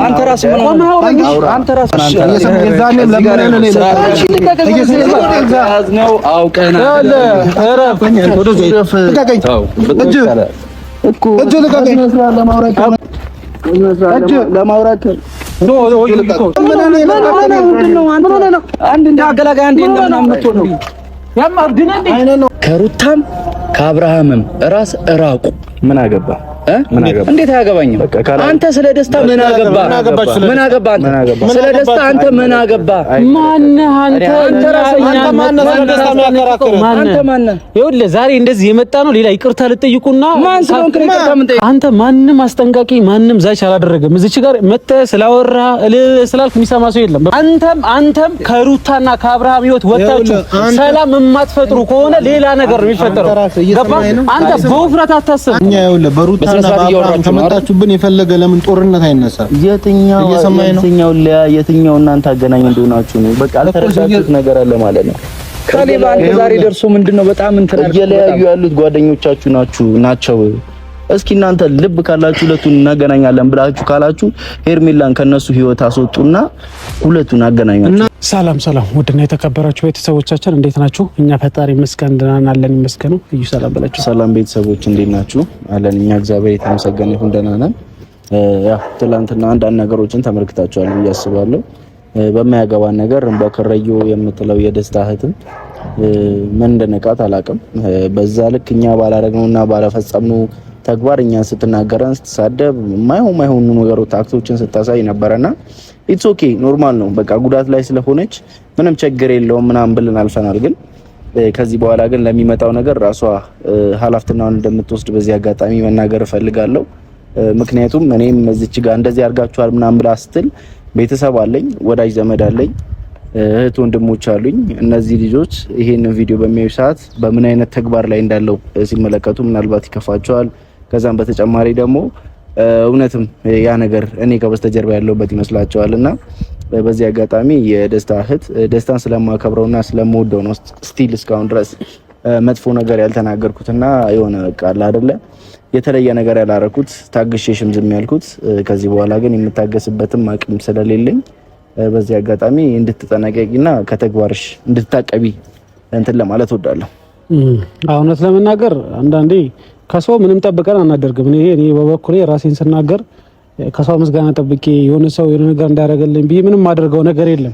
አንተ ራስህ ከሩታም ከአብርሃምም ራስ እራቁ። ምን አገባ? እንዴት አያገባኝም? አንተ ስለ ደስታ ምን አገባ? ምን አገባ? ስለ ደስታ አንተ ምን አገባ? ማነህ አንተ? አንተ ማነህ? ይኸውልህ ዛሬ እንደዚህ የመጣ ነው ሌላ ይቅርታ ልጠይቁና ማን ስለሆንክ ነው ይቅርታ ምን ጠይቅ? አንተ ማንም አስጠንቃቂ ማንም ዛች አላደረገም። እዚች ጋር መተህ ስላወራ ስላልክ የሚሰማ ሰው የለም። አንተም ከሩታና ከአብርሃም ህይወት ወጣችሁ ሰላም የማትፈጥሩ ከሆነ ሌላ ነገር ነው የሚፈጠረው። ገባ? አንተ በውፍረት አታስብ። እኛ ይኸውልህ በሩታ ተመጣጣችሁብን የፈለገ ለምን ጦርነት አይነሳም? የትኛው እናንተ አገናኝ እንደሆናችሁ ነው። በቃ አልተረዳችሁት ነገር አለ ማለት ነው። ካሌብ አንተ ዛሬ ደርሶ ምንድነው በጣም እንትን እየለያዩ ያሉት ጓደኞቻችሁ ናቸው። እስኪ እናንተ ልብ ካላችሁ ሁለቱን እናገናኛለን ብላችሁ ካላችሁ ሄርሜላን ከነሱ ህይወት አስወጡና ሁለቱን አገናኛችሁ። ሰላም ውድና የተከበራችሁ ቤተሰቦቻችን እንዴት ናችሁ? እኛ ፈጣሪ ይመስገን ደህና አለን። ይመስገነው እዩ ሰላም በላችሁ። ሰላም ቤተሰቦች እንዴት ናችሁ? አለን እኛ እግዚአብሔር የተመሰገነ ይሁን ደህና ነን። ያው ትላንትና አንዳንድ ነገሮችን ተመልክታችኋል ብዬ አስባለሁ። በማያገባን ነገር በከረዩ የምትለው የደስታ እህትም ምን እንደነቃት አላውቅም። በዛ ልክ እኛ ባላረግነውና ባላፈጸምነው ተግባር እኛን ስትናገረን ስትሳደብ ማይሆኑ ነገሮች ታክቶችን ስታሳይ ነበርና ኢትስ ኦኬ ኖርማል ነው። በቃ ጉዳት ላይ ስለሆነች ምንም ችግር የለውም ምናምን ብለን አልፈናል። ግን ከዚህ በኋላ ግን ለሚመጣው ነገር ራሷ ኃላፊነቱን እንደምትወስድ በዚህ አጋጣሚ መናገር እፈልጋለሁ። ምክንያቱም እኔም እዚች ጋር እንደዚህ አድርጋችኋል ምናምን ብላ ስትል ቤተሰብ አለኝ፣ ወዳጅ ዘመድ አለኝ፣ እህት ወንድሞች አሉኝ። እነዚህ ልጆች ይሄንን ቪዲዮ በሚያዩ ሰዓት በምን አይነት ተግባር ላይ እንዳለው ሲመለከቱ ምናልባት ይከፋቸዋል። ከዛም በተጨማሪ ደግሞ እውነትም ያ ነገር እኔ ከበስተጀርባ ያለውበት ይመስላቸዋልና በዚህ አጋጣሚ የደስታ እህት ደስታን ስለማከብረውና ስለምወደው ነው ስቲል እስካሁን ድረስ መጥፎ ነገር ያልተናገርኩትና የሆነ ቃል አይደለ የተለየ ነገር ያላረኩት ታግሼሽም ዝም ያልኩት። ከዚህ በኋላ ግን የምታገስበትም አቅም ስለሌለኝ በዚህ አጋጣሚ እንድትጠነቀቂና ከተግባርሽ እንድትታቀቢ እንትን ለማለት እወዳለሁ። እውነት ለመናገር አንዳንዴ ከሰው ምንም ጠብቀን አናደርግም። እኔ በበኩሌ ራሴን ስናገር ከሰው ምስጋና ጠብቄ የሆነ ሰው የሆነ ነገር እንዳደረገልኝ ብዬ ምንም ማድረገው ነገር የለም።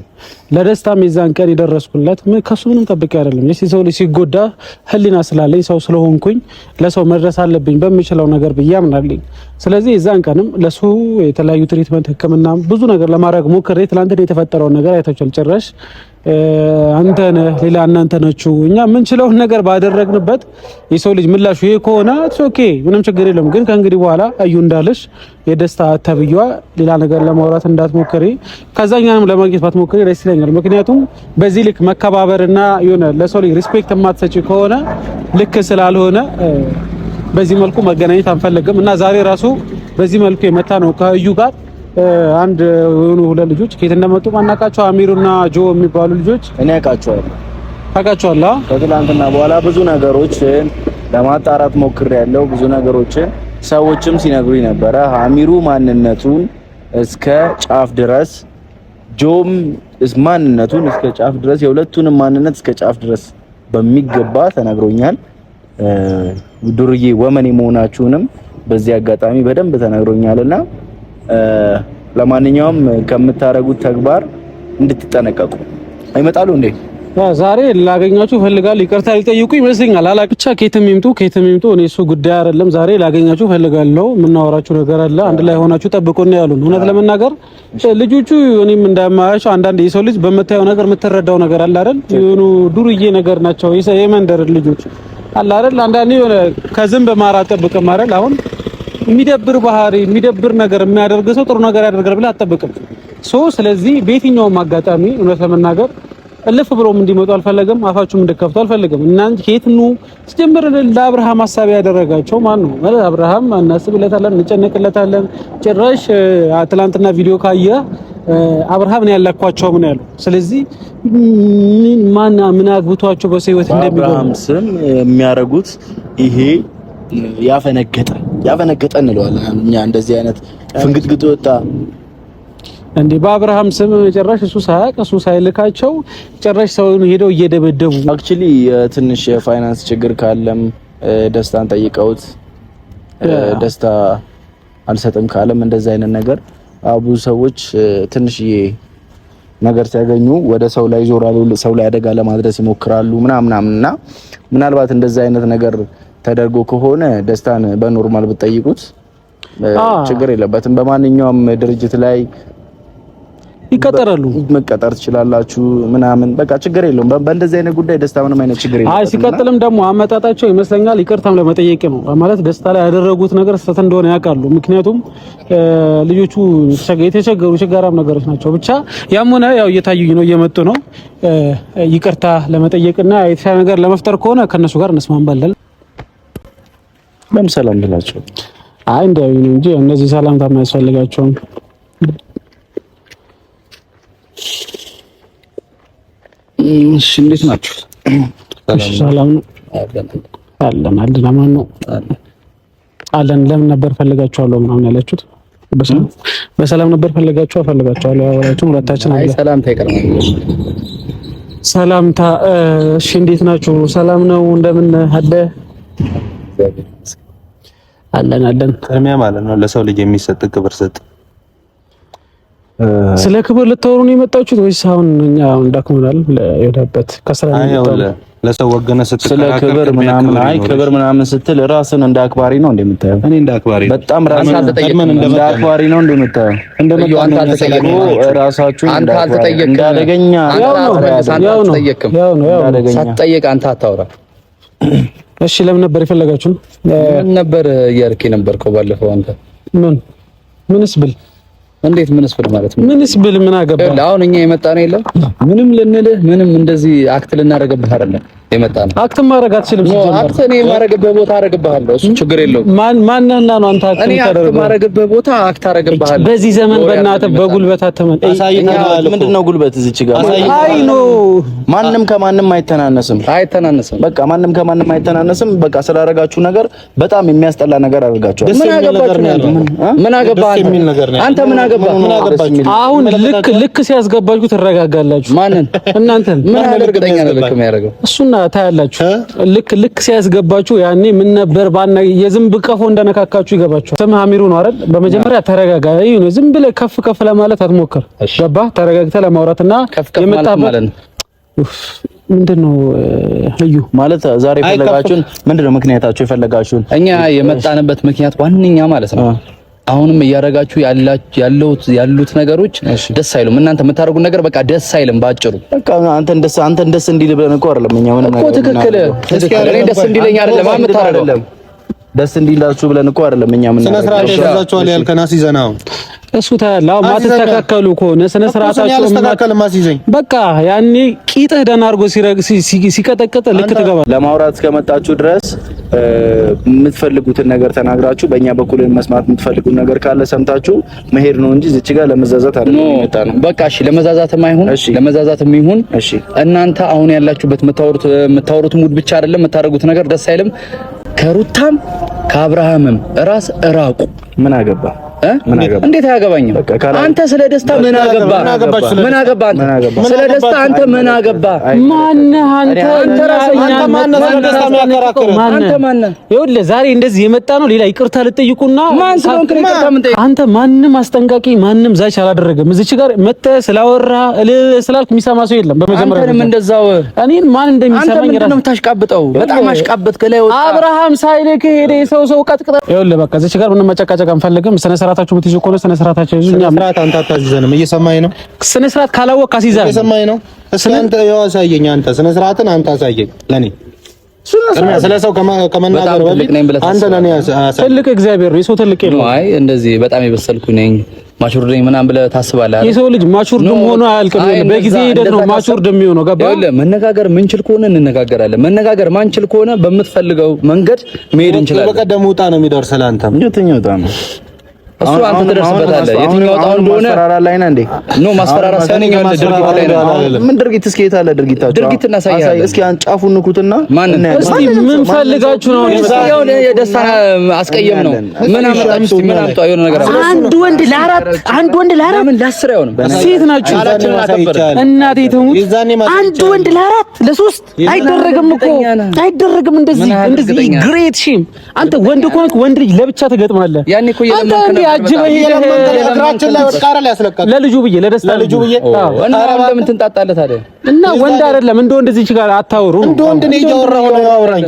ለደስታም የዛን ቀን የደረስኩለት ከሱ ምንም ጠብቄ አይደለም። ሰው ልጅ ሲጎዳ ህሊና ስላለኝ ሰው ስለሆንኩኝ ለሰው መድረስ አለብኝ በሚችለው ነገር ብዬ አምናለኝ። ስለዚህ የዛን ቀንም ለሱ የተለያዩ ትሪትመንት ህክምና ብዙ ነገር ለማድረግ ሞክሬ ትላንት የተፈጠረውን ነገር አይታችኋል። ጭራሽ አንተ ነህ ሌላ እናንተ ናችሁ እኛ ምን ችለውን ነገር ባደረግንበት የሰው ልጅ ምላሹ ይሄ ከሆነ ኦኬ ምንም ችግር የለም። ግን ከእንግዲህ በኋላ እዩ እንዳለሽ የደስታ ተብያዋ ሌላ ነገር ለማውራት እንዳትሞክሪ፣ ከዛኛንም ለማግኘት ባትሞክሪ ደስ ይለኛል። ምክንያቱም በዚህ ልክ መከባበርና የሆነ ለሰው ልጅ ሪስፔክት የማትሰጪ ከሆነ ልክ ስላልሆነ በዚህ መልኩ መገናኘት አንፈልግም እና ዛሬ ራሱ በዚህ መልኩ የመታ ነው ከእዩ ጋር አንድ የሆኑ ሁለት ልጆች ከየት እንደመጡ ማናቃቸው አሚሩና ጆ የሚባሉ ልጆች እኔ አውቃቸዋለሁ። ታውቃቸዋለህ? ከትላንትና በኋላ ብዙ ነገሮችን ለማጣራት ሞክሬያለሁ። ብዙ ነገሮችን ሰዎችም ሲነግሩኝ ነበረ። አሚሩ ማንነቱን እስከ ጫፍ ድረስ ጆም ማንነቱን እስከ ጫፍ ድረስ የሁለቱንም ማንነት እስከ ጫፍ ድረስ በሚገባ ተነግሮኛል። ዱርዬ ወመኔ መሆናችሁንም በዚህ አጋጣሚ በደንብ ተነግሮኛልና ለማንኛውም ከምታረጉት ተግባር እንድትጠነቀቁ። አይመጣሉ እንዴ? ዛሬ ላገኛችሁ ፈልጋለሁ። ይቅርታ ሊጠይቁ ይመስልኛል። ብቻ ከየትም ይምጡ እኔ እሱ ጉዳይ አይደለም። ዛሬ ላገኛችሁ ፈልጋለሁ። የምናወራችሁ ነገር አለ። አንድ ላይ ሆናችሁ ጠብቁና ያሉን። እውነት ለመናገር ልጆቹ እኔም እንደማያቸው አንዳንድ የሰው ልጅ በመታየው ነገር የምትረዳው ነገር አለ አይደል? የሆኑ ዱርዬ ነገር ናቸው የመንደር ልጆች አለ አይደል? አንዳንዴ የሆነ ከዝንብ ማር አጠብቅም አይደል? አሁን የሚደብር ባህሪ የሚደብር ነገር የሚያደርግ ሰው ጥሩ ነገር ያደርጋል ብለህ አትጠብቅም። ስለዚህ በየትኛውም አጋጣሚ እውነት ለመናገር እልፍ ብሎም እንዲመጡ አልፈለገም። አፋችሁም እንድከፍቱ አልፈለገም። እናንተ ከየትኑ ሲጀምር ለአብርሃም ሐሳብ ያደረጋቸው ማን ነው? አብርሃም እናስብለታለን፣ እንጨነቅለታለን። ጭራሽ ትላንትና ቪዲዮ ካየ አብርሃም ነው ያላኳቸው ምን ያለው። ስለዚህ ምን አግብቷቸው በሰው ህይወት እንደሚገባ አብርሃም ስም የሚያረጉት ይሄ ያፈነገጠ እንለዋለን እኛ። እንደዚህ አይነት ፍንግጥግጥ ወጣ እንዴ በአብርሃም ስም ጭራሽ እሱ ሳያውቅ እሱ ሳይልካቸው ጭራሽ ሰውን ሄደው እየደበደቡ። አክቹሊ ትንሽ የፋይናንስ ችግር ካለም ደስታን ጠይቀውት ደስታ አልሰጥም ካለም እንደዛ አይነት ነገር ብዙ ሰዎች ትንሽዬ ነገር ሲያገኙ ወደ ሰው ላይ ዞራሉ፣ ሰው ላይ አደጋ ለማድረስ ይሞክራሉ ምናምናምና ምናልባት እንደዛ አይነት ነገር ተደርጎ ከሆነ ደስታን በኖርማል ብትጠይቁት ችግር የለበትም። በማንኛውም ድርጅት ላይ ይቀጠራሉ፣ መቀጠር ትችላላችሁ ምናምን በቃ ችግር የለውም። በእንደዚህ አይነት ጉዳይ ደስታ ምንም አይነት ችግር የለውም። አይ ሲቀጥልም ደግሞ አመጣጣቸው ይመስለኛል ይቅርታም ለመጠየቅ ነው ማለት ደስታ ላይ ያደረጉት ነገር ስህተት እንደሆነ ያውቃሉ። ምክንያቱም ልጆቹ የተቸገሩ ችጋራም ነገሮች ናቸው። ብቻ ያም ሆነ ያው እየታዩኝ ነው እየመጡ ነው። ይቅርታ ለመጠየቅና የተሻለ ነገር ለመፍጠር ከሆነ ከነሱ ጋር እንስማማለን። ሰላም ብላችሁ አይ እንደው ነው እንጂ እነዚህ ሰላምታ የማያስፈልጋቸውም። እሺ እንዴት ናችሁ? ሰላም ነው አለን። ለማን ነው አለን? ለምን ነበር ፈልጋችኋለሁ ምናምን ያላችሁት? በሰላም ነበር ፈልጋችኋለሁ ያወራችሁ ሁለታችን። አይ ሰላምታ ይቀርማል። ሰላምታ እሺ እንዴት ናችሁ? ሰላም ነው እንደምን አለ አለን ቅድሚያ ማለት ነው ለሰው ልጅ የሚሰጥ ክብር ሰጥ። ስለ ክብር ልታወሩ ነው የመጣችሁት ወይስ አሁን እኛ እንዳክሙናል ለየዳበት ከስራ ነው? ለሰው ወገነ ስትከራከር ስለ ክብር ምናምን አይ ክብር ምናምን ስትል ራስን እንደ አክባሪ ነው እንደምታየው። እኔ እንደ አክባሪ በጣም ራስን እንደ አክባሪ ነው እንደምታየው። አንተ አልተጠየቅም። ራሳችሁ አንተ አልተጠየቅም። እንዳደገኛ ያው ነው ሳትጠየቅ አንተ አታውራ። እሺ ለምን ነበር የፈለጋችሁን? ምን ነበር እያልክ የነበርከው ባለፈው አንተ? ምንስ ብል እንዴት ምንስ ብል ማለት ነው? ምንስ ብል ምን አገባ? አሁን እኛ የመጣ ነው የለም ምንም ልንልህ ምንም እንደዚህ አክት ልናደርግብህ አይደለም የመጣ ነው። አክት ማድረግ አትችልም። አክት እኔ የማደርግበት ቦታ አደርግብሃለሁ። እሱ ችግር የለውም። ማንነና ነው አንተ አክት የምታደርገው? እኔ የማደርግበት ቦታ አክት አደርግብሃለሁ። በዚህ ዘመን በእናትህ በጉልበት አተመን ምንድነው ጉልበት እዚች ጋር? አይ ኖ ማንም ከማንም አይተናነስም። በቃ ማንም ከማንም አይተናነስም። በቃ ስላደረጋችሁ ነገር በጣም የሚያስጠላ ነገር አድርጋችኋል። ምን አገባችሁ? ምን አገባህ አንተ? ምን አገባህ? አሁን ልክ ሲያስገባችሁ ትረጋጋላችሁ። ማንን? እናንተን ምን አደርግጠኛ ነው ልክ የሚያደርገው እሱና ታያላችሁ። ልክ ሲያስገባችሁ ያኔ ምን ነበር ባና የዝንብ ቀፎ እንደነካካችሁ ይገባችሁ። ስም አሚሩ ነው አይደል? በመጀመሪያ ተረጋጋ። ይሁን ዝም ብለህ ከፍ ለማለት አትሞክር። ገባህ? ተረጋግተህ ለማውራትና የመጣበት ምንድነው እዩ ማለት ዛሬ ፈለጋችሁን ምንድነው ምክንያታችሁ? የፈለጋችሁን እኛ የመጣንበት ምክንያት ዋንኛ ማለት ነው አሁንም እያረጋችሁ ያሉት ነገሮች ደስ አይሉም። እናንተ የምታደርጉት ነገር በቃ ደስ አይልም። ባጭሩ በቃ አንተን ደስ እንዲል ብለን እኮ አይደለም እኛ ምንም ነገር እኮ ትክክል። እኔ ደስ እንዲለኝ አይደለም የምታደርገው ደስ እንዲላችሁ ብለን እኮ አይደለም እኛ ምን ስነ ስርዓት ያዛችኋል ያልከና ሲዘናው እሱ ታላው ማተተካከሉ ከሆነ ስነ ስርዓታችሁ በቃ ያኔ ቂጥህ ደህና አድርጎ ሲቀጠቅጥ ልክ ትገባ። ለማውራት እስከመጣችሁ ድረስ የምትፈልጉትን ነገር ተናግራችሁ በእኛ በኩል መስማት የምትፈልጉት ነገር ካለ ሰምታችሁ መሄድ ነው እንጂ እዚህ ጋር ለመዛዛት አይደለም የመጣ ነው። በቃ እሺ፣ ለመዛዛትም ይሁን እሺ። እናንተ አሁን ያላችሁበት የምታወሩት ሙድ ብቻ አይደለም የምታደርጉት ነገር ደስ አይልም። ከሩታም ከአብርሃምም ራስ እራቁ። ምን አገባ? እንዴት አያገባኝም? አንተ ስለ ደስታ ምን አገባ? ምን አገባ? ስለ ደስታ አንተ ምን አገባ? ማነህ አንተ? አንተ ማነህ? ይኸውልህ ዛሬ እንደዚህ የመጣ ነው ሌላ ይቅርታ ልጠይቁና ማን ስለሆንክ ይቅርታ ምን ጠይቅ? አንተ ማንም አስጠንቃቂ ማንም ዛች አላደረገም። እዚች ጋር መተህ ስላወራ ስላልክ የሚሰማ ሰው የለም። በመጀመሪያ አንተንም እንደዛው እኔን ማን እንደሚሰማኝ ራስ ነው ታሽቃብጠው። በጣም አሽቃበጥ ከላይ ወጣ። አብርሃም ሳይልክ ሄደ ሰው ቀጥቅጣ። ይኸውልህ በቃ እዚች ጋር ምንም መጨቃጨቅ አንፈልግም። ስነ ስርዓታችሁ ምትይዙ ከሆነ ስነ ስርዓታችሁ ይዙ። እኛ ስርዓት አንተ አታዝዘንም። እየሰማኸኝ ነው? ስነ ስርዓት ካላወቅህ አስይዘህ እየሰማኸኝ ነው? እስኪ አንተ ያሳየኝ። አንተ ስነ ስርዓትን አንተ አሳየኝ ለኔ ስለ ሰው ከመናገር በፊት አንተ ለኔ አሳየኝ። ትልቅ እግዚአብሔር የሰው ትልቅ ነው። አይ እንደዚህ በጣም የበሰልኩ ነኝ ማቹርድ ነኝ ምናምን ብለህ ታስባለህ አይደል? የሰው ልጅ ማቹርድም ሆኖ አያልቅም። በጊዜ ሂደት ነው ማቹርድ የሚሆነው። ገባህ? ይኸውልህ መነጋገር ምንችል ከሆነ እንነጋገራለን። መነጋገር ማንችል ከሆነ በምትፈልገው መንገድ መሄድ እንችላለን። በቀደም ውጣ ነው የሚደርሰው። ለአንተም የትኛው ውጣ ነው? እሱ አንተ ትደርስበታለህ። የትኛው ጣው እንደሆነ ማስፈራራ ላይ ነህ እንዴ? ኖ ማስፈራራ ሳይሆን ያለ ድርጊት ላይ ነው። ምን ድርጊት? እስኪ የት አለ ድርጊታችሁ? ድርጊት እናሳያለን። እስኪ ጫፉን ንኩትና እስቲ ምን ፈልጋችሁ ነው? ያው የደስታ አስቀየም ነው። ምን አመጣችሁ? ምን አምጣው? የሆነ ነገር አንድ ወንድ ለአራት ምን ለ10 አይሆንም። ሴት ናችሁ። እናቴ ተሙት። አንድ ወንድ ለሶስት አይደረግም እኮ አይደረግም። እንደዚህ ግሬት ሺም። አንተ ወንድ ከሆንክ ወንድ ልጅ ለብቻ ትገጥማለህ። ያኔ እኮ የለመንከ ለልጁ ብዬ ለደስታ ልጁ ብዬ እና ለምን ትንጣጣለህ ታዲያ? እና ወንድ አይደለም እንደ ወንድ እዚህ ጋር አታውሩ። እንደ ወንድ ነው እያወራሁ ነው። ያወራኝ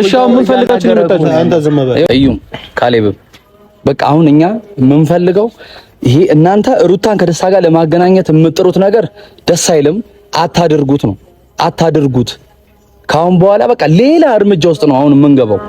እሺ፣ አሁን ምን ፈልጋችሁ ነው የመጣችሁት? አንተ ዝም በል እዩም ካሌብም። በቃ አሁን እኛ የምንፈልገው ይሄ እናንተ ሩታን ከደስታ ጋር ለማገናኘት የምጥሩት ነገር ደስ አይልም። አታድርጉት ነው አታድርጉት። ካሁን በኋላ በቃ ሌላ እርምጃ ውስጥ ነው አሁን የምንገባው።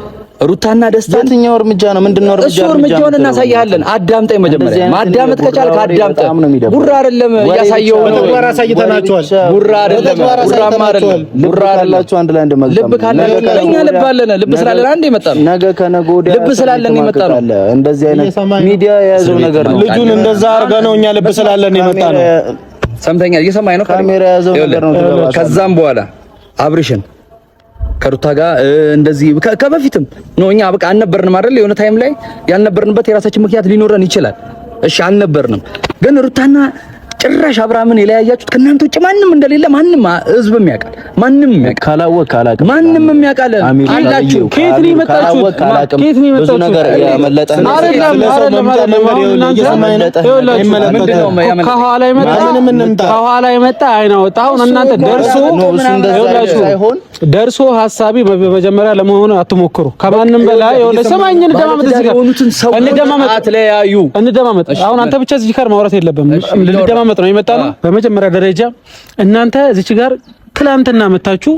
ሩታና ደስታ የትኛው እርምጃ ነው? ምንድነው እርምጃ? እሱ እርምጃውን እናሳያለን። አዳምጠኝ መጀመሪያ። ማዳመጥ ከቻልክ አዳምጠኝ። ቡራ አይደለም እያሳየው ነው። ተግባር አሳይተናቸዋል። ቡራ አይደለም ቡራማ አይደለም። ቡራ አይደላችሁ አንድ ላይ እንደመጣ ልብ ካለ እኛ ልብ አለን። ልብ ስላለን አንዴ መጣ ነው። ነገ ከነገ ወዲያ ልብ ስላለን የመጣ ነው። እንደዚህ አይነት ሚዲያ የያዘው ነገር ነው። ልጁን እንደዛ አድርገህ ነው እኛ ልብ ስላለን የመጣ ነው። ሰምተኛል። እየሰማኝ ነው። ካሜራ የያዘው ነገር ነው። ከዛም በኋላ አብርሽን ከሩታ ጋር እንደዚህ ከበፊትም ነው እኛ በቃ አልነበርንም አይደል? የሆነ ታይም ላይ ያልነበርንበት የራሳችን ምክንያት ሊኖረን ይችላል። እሺ አልነበርንም፣ ግን ሩታና ጭራሽ አብርሃምን የለያያችሁት ከእናንተ ውጭ ማንም እንደሌለ ማንም ህዝብም ያውቃል። ማንም ያውቃል። ካላወቅ አላውቅም። ማንም ያውቃል አላችሁ። ከየት ነው የመጣችሁት? ከየት ነው የመጣችሁት? ብዙ ነገር ያመለጠ ነው። አይደለም ከኋላ የመጣ አይናወጣ። አሁን እናንተ ደርሶ ሐሳቢ በመጀመሪያ ለመሆን አትሞክሩ። ከማንም በላይ የሆነ ሰማኝ እንደማመጥ እዚህ ጋር እንደማመጥ አሁን አንተ ብቻ እዚህ ጋር ማውራት የለብም። እንደማመጥ ነው የመጣ ነው። በመጀመሪያ ደረጃ እናንተ እዚህ ጋር ትላንትና መታችሁ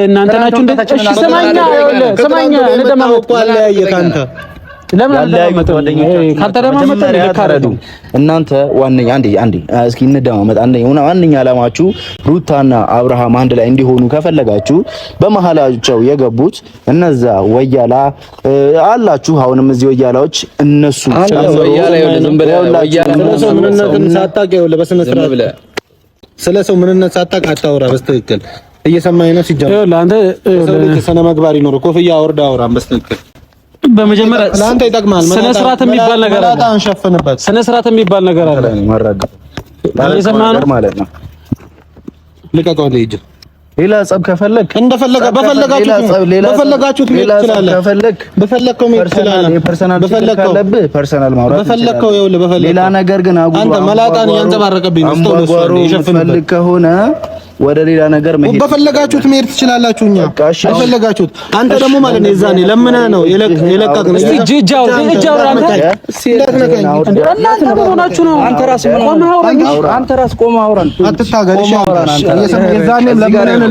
እናንተ ናችሁ እንደ እሺ ሰማኛ እንደማመጥ አለያየ ካንተ ለምን እንደማመጥ ካልተደማመጥ ለካረዱ እናንተ ዋነኛ አንዴ እስኪ እንደማመጥ ዋነኛ ዓላማችሁ ሩታና አብርሃም አንድ ላይ እንዲሆኑ ከፈለጋችሁ በመሃላቸው የገቡት እነዛ ወያላ አላችሁ። አሁንም እዚህ ወያላዎች እነሱ ስለ ሰው ምንነት ሳታውቅ አታውራ። በስተክክል እየሰማኸኝ ነው? ሲጀምር ለአንተ ስነ ምግባር ይኖር። ኮፍያ አውርዳ አውራ። በስተክክል በመጀመሪያ ለአንተ ይጠቅማል። ስነ ስርዓት የሚባል ነገር አለ። አንሸፍንበት። ስነ ስርዓት የሚባል ነገር አለ። ማረጋገጥ እየሰማኸኝ ማለት ነው። ልቀቀው። ልጅ ሌላ ጸብ ከፈለክ እንደፈለገ በፈለጋችሁት ሜል ይችላል። በፈለከው ሜል ይችላል። ፐርሰናል ማውራት በፈለከው ይኸውልህ። ሌላ ነገር ግን አንተ መላጣን ያንጸባረቀብኝ ነው። ፈልግ ከሆነ ወደ ሌላ ነገር መሄድ በፈለጋችሁት መሄድ ትችላላችሁ። እኛ በፈለጋችሁት አንተ ደግሞ ማለት ነው የዛኔ ለምነህ ነው የለቀቅን። እስቲ ጅጃው አንተ እናንተ ምን ሆናችሁ ነው? አንተ ራስህ ምን ሆነህ? አንተ ራስህ ቆም አውራን። አትታገል። እሺ የዛኔ ለምነህ ነው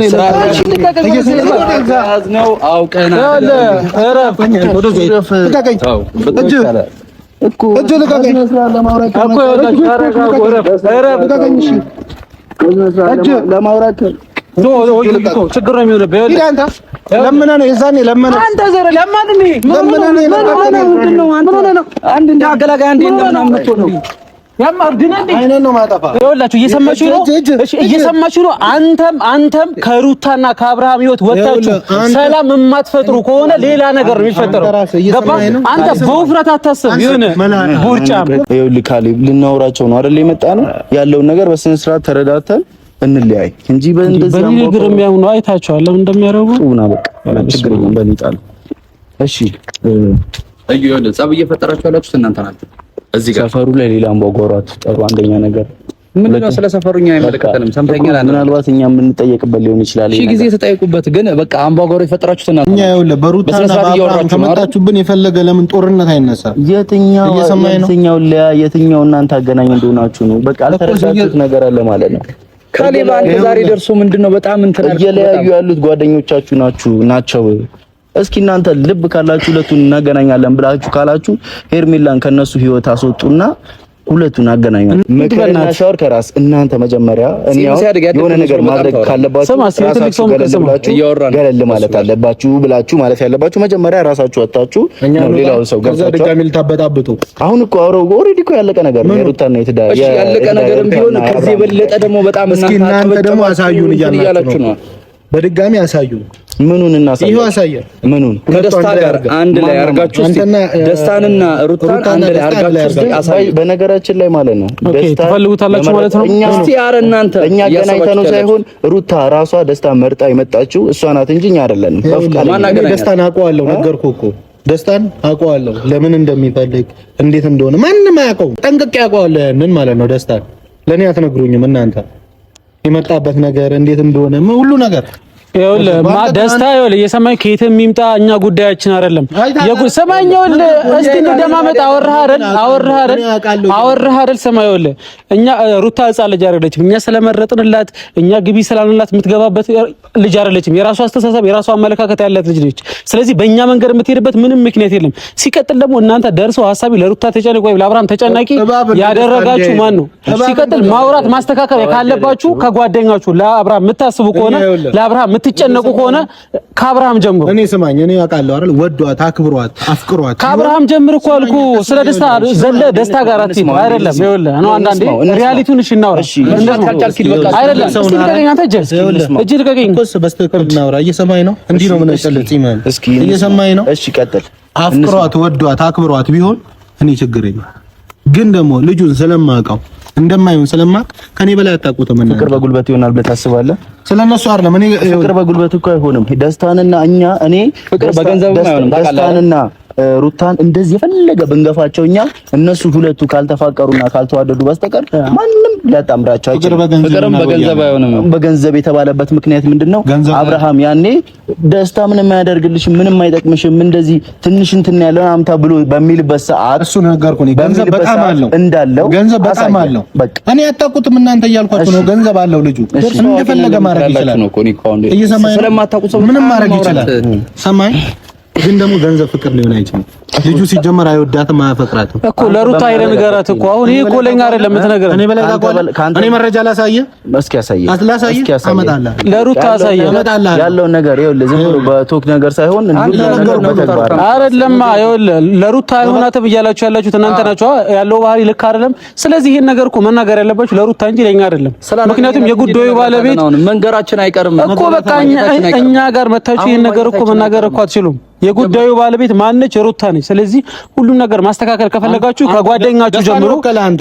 ነው አውቀና እጅ ልቀቀኝ ለማውራት ችግር ነው የሚሆነው። ለምነህ ነው የዛኔ ለምነህ አንተ ዘረ ለምን ነው አንድ እንደ አገላጋይ አንድ እንደምናምን መጥቶ ነው አይነን ነው ማጠፋ። ይኸውላችሁ እየሰማችሁ ነው። እሺ እየሰማችሁ ነው። አንተም ከሩታና ከአብርሃም ህይወት ወጣችሁ ሰላም የማትፈጥሩ ከሆነ ሌላ ነገር ነው የሚፈጠረው። ገባ? አንተ በውፍረት አታስብ። ይሁን ቦርጫም ይኸውልህ ካሌብ ልናወራቸው ነው አይደል የመጣ ነው ያለውን ነገር በስነ ስርዓት ተረዳተን እንለያይ እንጂ በእንደዚህ በንግግር የሚያምኑ አይታችኋል ለምን እንደሚያደርጉ ጡና በቃ ችግር የለም በሊጣል። እሺ እዩ ይኸውልህ ጸብ እየፈጠራችሁ ያላችሁት እናንተ ናችሁ። እዚህ ጋር ሰፈሩ ላይ ሌላ አምባጓሯት ጠሩ። አንደኛ ነገር ምንድነው ስለ ሰፈሩኛ አይመለከተንም። ሰምተኛል። ምናልባት እኛ የምንጠየቅበት ሊሆን ይችላል። እሺ ጊዜ ተጠይቁበት። ግን በቃ አምባጓሮ የፈጠራችሁት እናንተ እኛ ይኸውልህ በሩታና በአብርሃም ከመጣችሁብን የፈለገ ለምን ጦርነት አይነሳም? የትኛው እናንተ አገናኝ እንደሆናችሁ ነው። በቃ አልተረዳችሁት ነገር አለ ማለት ነው። ካሌብ አንተ ዛሬ ደርሶ ምንድነው በጣም እንትን እየለያዩ ያሉት ጓደኞቻችሁ ናቸው። እስኪ እናንተ ልብ ካላችሁ ሁለቱን እናገናኛለን ብላችሁ ካላችሁ ሄርሜላን ከነሱ ህይወት አስወጡና ሁለቱን አገናኙ። ምክርና ሻወር ከራስ እናንተ መጀመሪያ የሆነ ነገር ማድረግ ካለባችሁ ራሳችሁ ገለል ማለት አለባችሁ ብላችሁ ማለት ያለባችሁ መጀመሪያ ራሳችሁ ወጣችሁ ነው ሌላው ሰው ገብታችሁ ድጋሚ ልታበጣብጡ። አሁን እኮ ኦልሬዲ እኮ ያለቀ ነገር ነው። የሩታና የትዳር ያለቀ ነገርም ቢሆን ከዚህ የበለጠ ደግሞ በጣም እናንተ ደግሞ አሳዩን እያላችሁ ነው። በድጋሚ አሳዩን። ምኑን እናሳየው? ይሄው አሳየን። ምኑን ከደስታ ጋር አንድ ላይ አርጋችሁ ደስታንና ሩታን አንድ ላይ አርጋችሁ አሳዩ። በነገራችን ላይ ማለት ነው ደስታ ትፈልጉታላችሁ ማለት ነው። እስቲ ኧረ እናንተ እኛ ገናኝተነው ሳይሆን ሩታ ራሷ ደስታ መርጣ የመጣችው እሷ ናት እንጂ እኛ አይደለንም። ደስታን አውቀዋለሁ፣ ነገርኩህ እኮ ደስታን አውቀዋለሁ። ለምን እንደሚፈልግ እንዴት እንደሆነ ማንም አያውቀውም። ጠንቅቄ አውቀዋለሁ ያንን ማለት ነው። ደስታን ለኔ አትነግሩኝም እናንተ የመጣበት ነገር እንዴት እንደሆነ ሁሉ ነገር ደስታ እየሰማኝ ከየትም የሚምጣ እኛ ጉዳያችን አይደለም። ሰማኝ እስቲ እንደማመጥ አወራህ አይደል? ሰማኝ እኛ ሩታ ሕፃን ልጅ አይደለችም። እኛ ስለመረጥንላት እኛ ግቢ ስላልንላት የምትገባበት ልጅ አይደለችም። የራሷ አስተሳሰብ የራሷ አመለካከት ያላት ልጅ ነች። ስለዚህ በእኛ መንገድ የምትሄድበት ምንም ምክንያት የለም። ሲቀጥል ደግሞ እናንተ ደርሰው ሐሳቢ ለሩታ ተጨነቁ ወይ ለአብርሃም ተጨናቂ ያደረጋችሁ ማን ነው? ሲቀጥል ማውራት ማስተካከል ካለባችሁ ከጓደኛችሁ ለአብርሃም የምታስቡ ከሆነ ለአብርሃም ትጨነቁ ከሆነ ከአብርሃም ጀምሩ። እኔ ስማኝ፣ እኔ አውቃለሁ አይደል? ወዷት፣ አክብሯት፣ አፍቅሯት ከአብርሃም ጀምር እኮ አልኩ። ስለ ደስታ ዘለ ደስታ ጋር አትይም አይደለም። ይኸውልህ ነው አንዳንዴ ሪያሊቲውን እሺ እናውራ። እንደዚህ ካልቻልክ ይልበቃ አይደለም። እስኪ ልቀቀኝ አንተ እጅ ልቀቀኝ እኮ በስተቀር እናውራ። እየሰማኝ ነው? እንዲህ ነው ምን ጨልጽ ይመን እስኪ እየሰማኝ ነው? እሺ ቀጥል። አፍቅሯት፣ ወዷት፣ አክብሯት ቢሆን እኔ ችግር የለም። ግን ደግሞ ልጁን ስለማውቀው እንደማይሆን ስለማቅ ከኔ በላይ አታውቁትም። ፍቅር በጉልበት ይሆናል ብለህ ታስባለህ? ስለነሱ አይደለም። እኔ ፍቅር በጉልበት እኮ አይሆንም። ደስታንና እኔ ፍቅር በገንዘብ አይሆንም። ደስታንና ሩታን እንደዚህ የፈለገ ብንገፋቸው እኛ እነሱ ሁለቱ ካልተፋቀሩና ካልተዋደዱ በስተቀር ማንም ሊያጣምራቸው አይችልም። ፍቅርም በገንዘብ አይሆንም። በገንዘብ የተባለበት ምክንያት ምንድነው? አብርሃም ያኔ ደስታ ምንም አያደርግልሽም፣ ምንም አይጠቅምሽም፣ እንደዚህ ትንሽ እንትን ያለው አምታ ብሎ በሚልበት ሰዓት እሱ ነገርኩኝ። ገንዘብ በጣም አለው እንዳለው ገንዘብ በጣም አለው። እኔ አታውቁትም እናንተ እያልኳችሁ ነው። ገንዘብ አለው ልጁ እንደፈለገ ማድረግ ይችላል ነው እኮ እየሰማኝ ስለማታውቁ ሰው ምንም ማድረግ ይችላል። ሰማኝ ግን ደግሞ ገንዘብ ፍቅር ሊሆን አይችልም። ልጁ ሲጀመር አይወዳትም አያፈቅራትም እኮ ለሩታ አይለ ነገራት እኮ አሁን ይሄ እኮ ለኛ አይደለም የምትነግረን። እኔ በላይ እኔ መረጃ ላሳየህ እስኪ ያሳየህ አመጣለህ ለሩታ አሳየህ ያለውን ነገር ይኸውልህ፣ ዝም ብሎ በቶክ ነገር ሳይሆን በተግባር አይደለማ። ይኸውልህ ለሩታ አይሆናትም እያላችሁ ያላችሁት እናንተ ናችሁ። ያለው ባህሪ ልክ አይደለም። ስለዚህ ይሄን ነገር እኮ መናገር ያለባችሁ ለሩታ እንጂ ለኛ አይደለም። ምክንያቱም የጉዳዩ ባለቤት መንገራችን አይቀርም እኮ በቃ እኛ ጋር መታችሁ ይሄን ነገር እኮ መናገር እኮ አትችሉም። የጉዳዩ ባለቤት ማነች? ሩታ ነች። ስለዚህ ሁሉን ነገር ማስተካከል ከፈለጋችሁ ከጓደኛችሁ ጀምሮ፣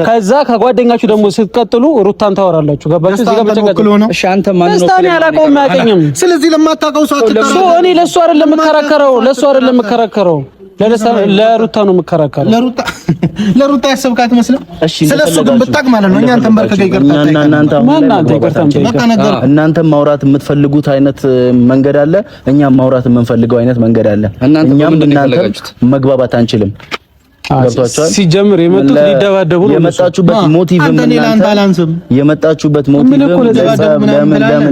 ከዛ ከጓደኛችሁ ደግሞ ስትቀጥሉ ሩታን ታወራላችሁ። ገባችሁ? እዚህ ጋር በተቀጥሉ እሺ፣ አንተ ማን ነው? ታኔ አላውቀውም፣ አያውቀኝም። ስለዚህ ለማታውቀው ሰው አትቀርም። እኔ ለሱ አይደለም የምከራከረው ለሩታ ነው የምከራከረው። ለሩታ ያሰብካት መስለም ስለሱ ግን ብታቅ ማለት ነው። እኛን ተንበርከከ እናንተ ማውራት የምትፈልጉት አይነት መንገድ አለ፣ እኛም ማውራት የምንፈልገው አይነት መንገድ አለ። እኛም እናንተ መግባባት አንችልም። ገብቷችኋል? ሲጀምር የመጡት ሊደባደቡ ነው። የመጣችሁበት ሞቲቭ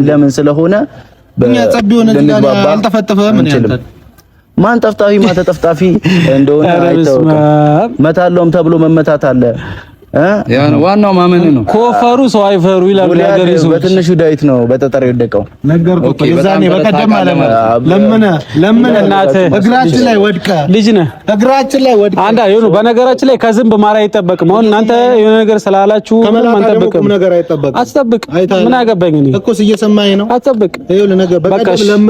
ለምን ስለሆነ እኛ ጸብ ሆነ አልተፈጠፈም። ማን ጠፍጣፊ ማተጠፍጣፊ እንደሆነ አይተውም። መታለውም ተብሎ መመታት አለ። ዋናው ማመን ነው። ኮፈሩ ሰው አይፈሩ ይላል ነገር ይዞ በትንሹ ዳዊት ነው በጠጠር የወደቀው ነገርኩ። የዛኔ በቀደም ማለት ለምን እናት እግራችን ላይ ወድቀ ልጅ ነህ እግራችን ላይ ወድቀ አንዳ ይሁን። በነገራችን ላይ ከዝንብ ማር አይጠበቅም። አሁን እናንተ የሆነ ነገር ስላላችሁ ምንም አንጠብቅም። ነገር አይጠበቅም። አትጠብቅ። ምን አገባኝ እኔ እኮ እየሰማኸኝ ነው። አትጠብቅ። ይኸውልህ ነገር በቀደም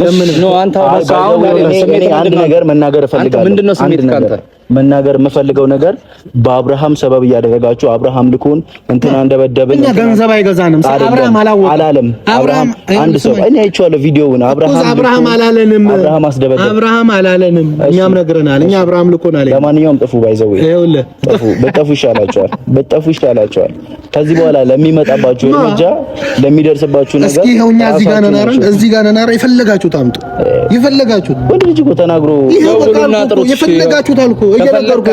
ለምነህ ነው አንተ አንድ ነገር መናገር እፈልጋለሁ። መናገር የምፈልገው ነገር በአብርሃም ሰበብ እያደረጋችሁ አብርሃም ልኮን እንትና እንደበደብን እኛ ገንዘብ አይገዛንም። አላለም። አብርሃም አንድ ሰው እኔ አይቼዋለሁ ቪዲዮውን። አብርሃም አላለንም። አብርሃም አላለንም። እኛም ነግረናል። እኛ አብርሃም ልኮን አለ። ለማንኛውም ጥፉ ባይዘው በጠፉ ይሻላችኋል። ከዚህ በኋላ ለሚመጣባችሁ እርምጃ ለሚደርስባችሁ ነገር እስኪ ይኸው እኛ እዚህ ጋር ነን አይደል? እዚህ ጋር ነን አይደል? የፈለጋችሁት አምጡ። የፈለጋችሁት ወንድ ልጅ እኮ ተናግሮ የፈለጋችሁት አልኩ።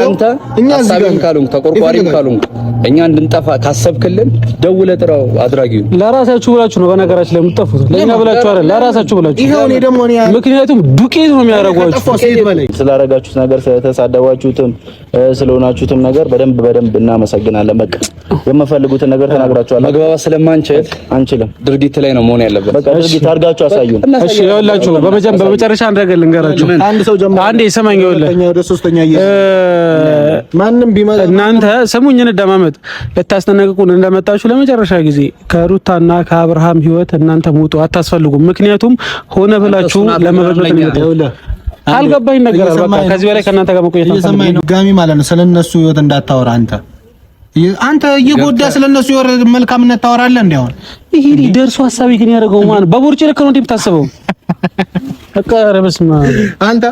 አንተ እኛ ሀሳብም ካልሆንክ ተቆርቋሪም ካልሆንክ እኛ እንድንጠፋ ካሰብክልን ደውለህ ጥራው አድራጊው። ለራሳችሁ ብላችሁ ነው በነገራችን ላይ የምትጠፉት፣ ለኛ ብላችሁ አይደል? ለራሳችሁ ብላችሁ። ይሄው እኔ ደግሞ ምክንያቱም ዱቄት ነው የሚያደርጓችሁ። ስላደረጋችሁት ነገር፣ ስለተሳደባችሁትም ስለሆናችሁትም ነገር በደንብ እናመሰግናለን። በቃ የምፈልጉትን ነገር ተናግራችኋል። መግባባት ስለማንችል አንችልም። ድርጊት ላይ ነው መሆን ያለበት። በቃ ድርጊት አድርጋችሁ አሳዩን። እሺ ይኸውላችሁ፣ በመጨረሻ አንድ ነገር ልንገራችሁ። አንድ ሰው ጀምሮ አንዴ ሰማኝ። ይኸውልህ ወደ ሶስተኛ ማንም ቢመጣ እናንተ ስሙኝ፣ እንደማመጥ ልታስጠነቅቁን እንደመጣችሁ ለመጨረሻ ጊዜ ከሩታና ከአብርሃም ህይወት እናንተ ሙጡ፣ አታስፈልጉም። ምክንያቱም ሆነ ብላችሁ ለመበጥበጥ ነው። አልገባኝ ነገር በቃ ከዚህ በላይ ከእናንተ ጋር መቆየት ነው ጋሚ ማለት ነው። ስለነሱ ህይወት እንዳታወራ አንተ እየጎዳ ስለነሱ ህይወት መልካምነት ታወራለህ። እንዴ ይሄ ደርሶ ሐሳቢ ግን ያደረገው ማን በቦርጭ ልክ ነው እንዴ የምታስበው? በቃ ረበስማ አንተ